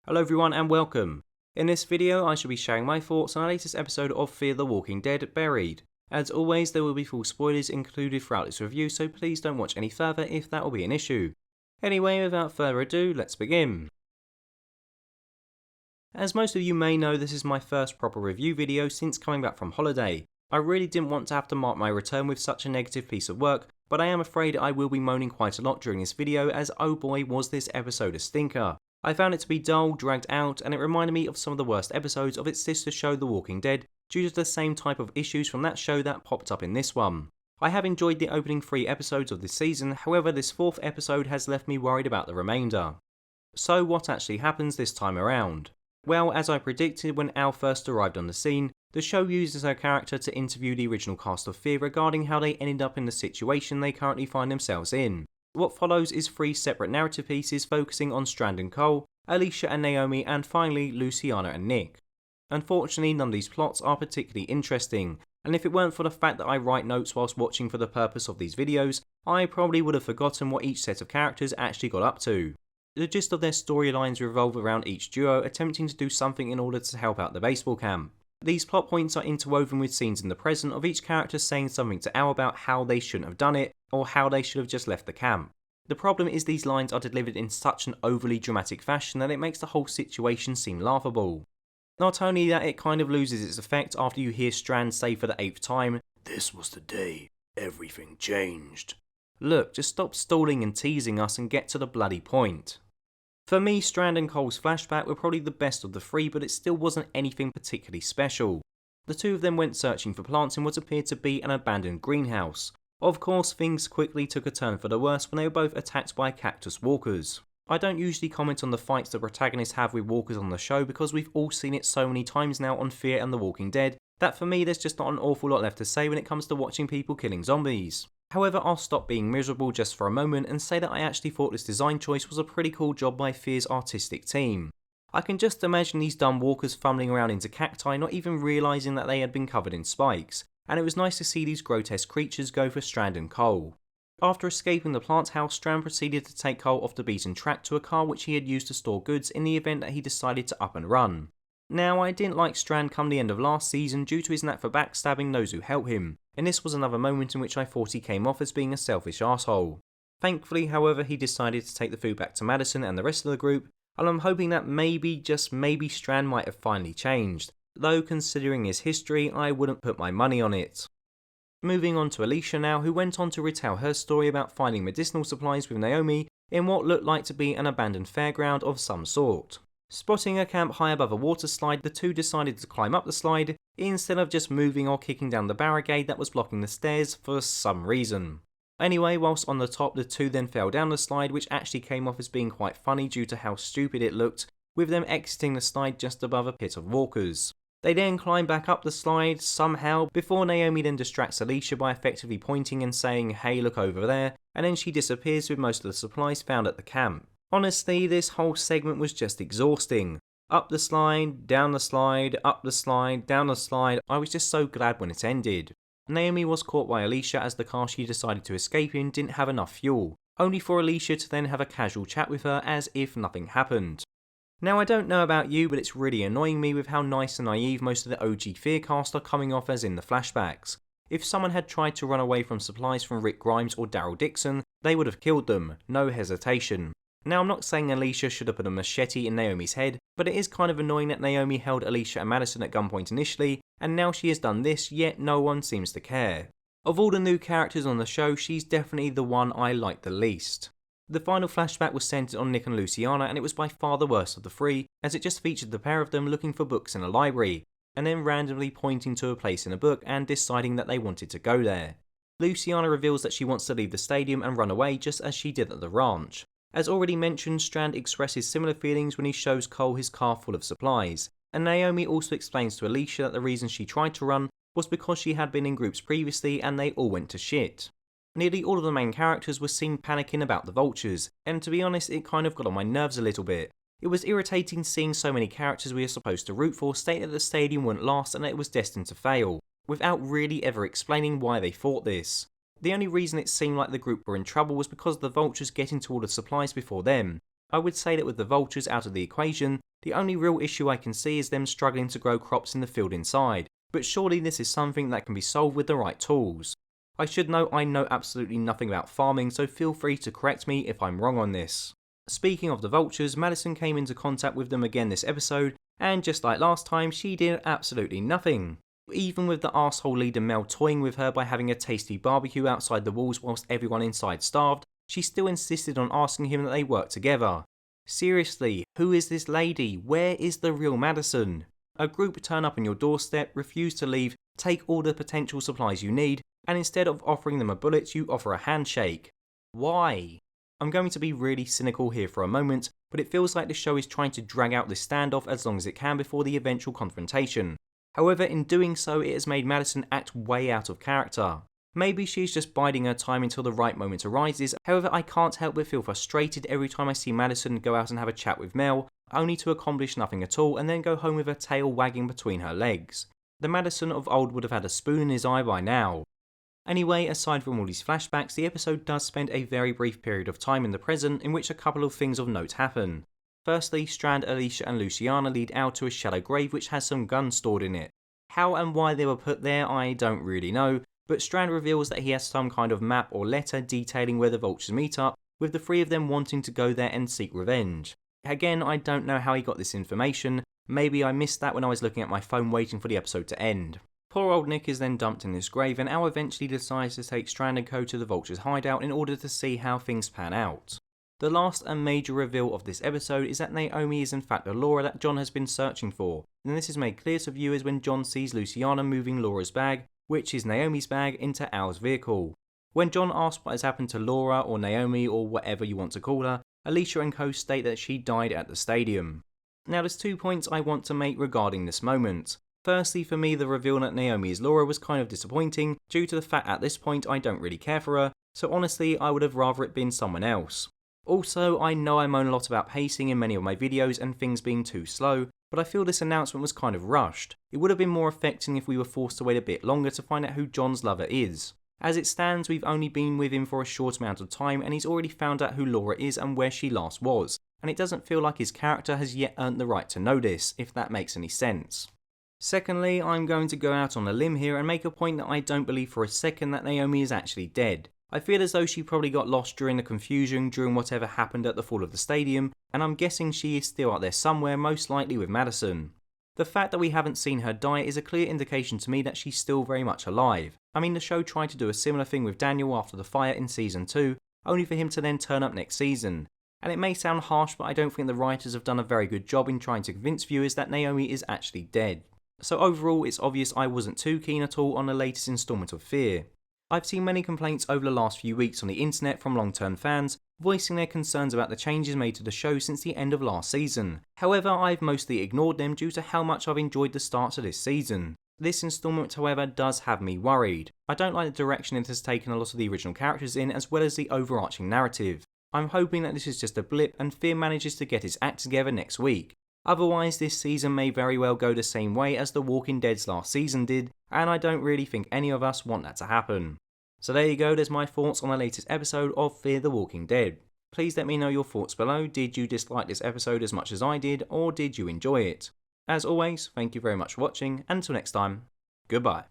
Hello everyone and welcome. In this video I shall be sharing my thoughts on the latest episode of Fear the Walking Dead, Buried. As always there will be full spoilers included throughout this review, so please don't watch any further if that will be an issue. Anyway, without further ado, let's begin. As most of you may know, this is my first proper review video since coming back from holiday. I really didn't want to have to mark my return with such a negative piece of work, but I am afraid I will be moaning quite a lot during this video, as oh boy was this episode a stinker. I found it to be dull, dragged out, and it reminded me of some of the worst episodes of its sister show The Walking Dead, due to the same type of issues from that show that popped up in this one. I have enjoyed the opening 3 episodes of this season, however this 4th episode has left me worried about the remainder. So what actually happens this time around? Well, as I predicted when Al first arrived on the scene, the show uses her character to interview the original cast of Fear regarding how they ended up in the situation they currently find themselves in. What follows is 3 separate narrative pieces focusing on Strand and Cole, Alicia and Naomi, and finally Luciana and Nick. Unfortunately, none of these plots are particularly interesting, and if it weren't for the fact that I write notes whilst watching for the purpose of these videos, I probably would have forgotten what each set of characters actually got up to. The gist of their storylines revolve around each duo attempting to do something in order to help out the baseball camp. These plot points are interwoven with scenes in the present of each character saying something to Al about how they shouldn't have done it, or how they should have just left the camp. The problem is these lines are delivered in such an overly dramatic fashion that it makes the whole situation seem laughable. Not only that, it kind of loses its effect after you hear Strand say for the 8th time, "This was the day everything changed." Look, just stop stalling and teasing us and get to the bloody point. For me, Strand and Cole's flashback were probably the best of the 3, but it still wasn't anything particularly special. The 2 of them went searching for plants in what appeared to be an abandoned greenhouse. Of course, things quickly took a turn for the worse when they were both attacked by cactus walkers. I don't usually comment on the fights the protagonists have with walkers on the show because we've all seen it so many times now on Fear and The Walking Dead, that for me there's just not an awful lot left to say when it comes to watching people killing zombies. However, I'll stop being miserable just for a moment and say that I actually thought this design choice was a pretty cool job by Fear's artistic team. I can just imagine these dumb walkers fumbling around into cacti, not even realising that they had been covered in spikes, and it was nice to see these grotesque creatures go for Strand and Cole. After escaping the plant house, Strand proceeded to take Cole off the beaten track to a car which he had used to store goods in the event that he decided to up and run. Now, I didn't like Strand come the end of last season due to his knack for backstabbing those who help him, and this was another moment in which I thought he came off as being a selfish asshole. Thankfully, however, he decided to take the food back to Madison and the rest of the group, and I'm hoping that maybe, just maybe, Strand might have finally changed, though considering his history, I wouldn't put my money on it. Moving on to Alicia now, who went on to retell her story about finding medicinal supplies with Naomi in what looked like to be an abandoned fairground of some sort. Spotting a camp high above a water slide, the 2 decided to climb up the slide, instead of just moving or kicking down the barricade that was blocking the stairs for some reason. Anyway, whilst on the top, the 2 then fell down the slide, which actually came off as being quite funny due to how stupid it looked, with them exiting the slide just above a pit of walkers. They then climb back up the slide somehow, before Naomi then distracts Alicia by effectively pointing and saying, "Hey, look over there," and then she disappears with most of the supplies found at the camp. Honestly, this whole segment was just exhausting. Up the slide, down the slide, up the slide, down the slide. I was just so glad when it ended. Naomi was caught by Alicia as the car she decided to escape in didn't have enough fuel, only for Alicia to then have a casual chat with her as if nothing happened. Now, I don't know about you, but it's really annoying me with how nice and naive most of the OG Fear cast are coming off as in the flashbacks. If someone had tried to run away from supplies from Rick Grimes or Daryl Dixon, they would have killed them, no hesitation. Now, I'm not saying Alicia should have put a machete in Naomi's head, but it is kind of annoying that Naomi held Alicia and Madison at gunpoint initially, and now she has done this, yet no one seems to care. Of all the new characters on the show, she's definitely the one I like the least. The final flashback was centered on Nick and Luciana, and it was by far the worst of the 3, as it just featured the pair of them looking for books in a library, and then randomly pointing to a place in a book and deciding that they wanted to go there. Luciana reveals that she wants to leave the stadium and run away just as she did at the ranch. As already mentioned, Strand expresses similar feelings when he shows Cole his car full of supplies, and Naomi also explains to Alicia that the reason she tried to run was because she had been in groups previously and they all went to shit. Nearly all of the main characters were seen panicking about the vultures, and to be honest, it kind of got on my nerves a little bit. It was irritating seeing so many characters we are supposed to root for state that the stadium wouldn't last and that it was destined to fail, without really ever explaining why they thought this. The only reason it seemed like the group were in trouble was because the vultures get into all the supplies before them. I would say that with the vultures out of the equation, The only real issue I can see is them struggling to grow crops in the field inside, but surely this is something that can be solved with the right tools. I should note I know absolutely nothing about farming, so feel free to correct me if I'm wrong on this. Speaking of the vultures, Madison came into contact with them again this episode, and just like last time, she did absolutely nothing. Even with the arsehole leader Mel toying with her by having a tasty barbecue outside the walls whilst everyone inside starved, she still insisted on asking him that they work together. Seriously, who is this lady? Where is the real Madison? A group turn up on your doorstep, refuse to leave, take all the potential supplies you need, and instead of offering them a bullet, you offer a handshake. Why? I'm going to be really cynical here for a moment, but it feels like the show is trying to drag out this standoff as long as it can before the eventual confrontation. However, in doing so, it has made Madison act way out of character. Maybe she's just biding her time until the right moment arises, however I can't help but feel frustrated every time I see Madison go out and have a chat with Mel, only to accomplish nothing at all and then go home with her tail wagging between her legs. The Madison of old would have had a spoon in his eye by now. Anyway, aside from all these flashbacks, the episode does spend a very brief period of time in the present in which a couple of things of note happen. Firstly, Strand, Alicia and Luciana lead out to a shallow grave which has some guns stored in it. How and why they were put there I don't really know, but Strand reveals that he has some kind of map or letter detailing where the vultures meet up, with the three of them wanting to go there and seek revenge. Again, I don't know how he got this information, maybe I missed that when I was looking at my phone waiting for the episode to end. Poor old Nick is then dumped in this grave and Al eventually decides to take Strand and Co to the vultures hideout in order to see how things pan out. The last and major reveal of this episode is that Naomi is in fact the Laura that John has been searching for, and this is made clear to viewers when John sees Luciana moving Laura's bag, which is Naomi's bag, into Al's vehicle. When John asks what has happened to Laura or Naomi or whatever you want to call her, Alicia and Co state that she died at the stadium. Now there's 2 points I want to make regarding this moment. Firstly, for me the reveal that Naomi is Laura was kind of disappointing due to the fact at this point I don't really care for her, so honestly I would have rather it been someone else. Also, I know I moan a lot about pacing in many of my videos and things being too slow, but I feel this announcement was kind of rushed. It would have been more affecting if we were forced to wait a bit longer to find out who John's lover is. As it stands, we've only been with him for a short amount of time and he's already found out who Laura is and where she last was, and it doesn't feel like his character has yet earned the right to know this, if that makes any sense. Secondly, I'm going to go out on a limb here and make a point that I don't believe for a second that Naomi is actually dead. I feel as though she probably got lost during the confusion during whatever happened at the fall of the stadium, and I'm guessing she is still out there somewhere, most likely with Madison. The fact that we haven't seen her die is a clear indication to me that she's still very much alive. I mean, the show tried to do a similar thing with Daniel after the fire in season 2, only for him to then turn up next season. And it may sound harsh, but I don't think the writers have done a very good job in trying to convince viewers that Naomi is actually dead. So overall, it's obvious I wasn't too keen at all on the latest instalment of Fear. I've seen many complaints over the last few weeks on the internet from long-term fans, voicing their concerns about the changes made to the show since the end of last season. However, I've mostly ignored them due to how much I've enjoyed the start to this season. This instalment, however, does have me worried. I don't like the direction it has taken a lot of the original characters in, as well as the overarching narrative. I'm hoping that this is just a blip and Fear manages to get its act together next week. Otherwise, this season may very well go the same way as The Walking Dead's last season did, and I don't really think any of us want that to happen. So there you go, there's my thoughts on the latest episode of Fear the Walking Dead. Please let me know your thoughts below. Did you dislike this episode as much as I did, or did you enjoy it? As always, thank you very much for watching, and until next time, goodbye.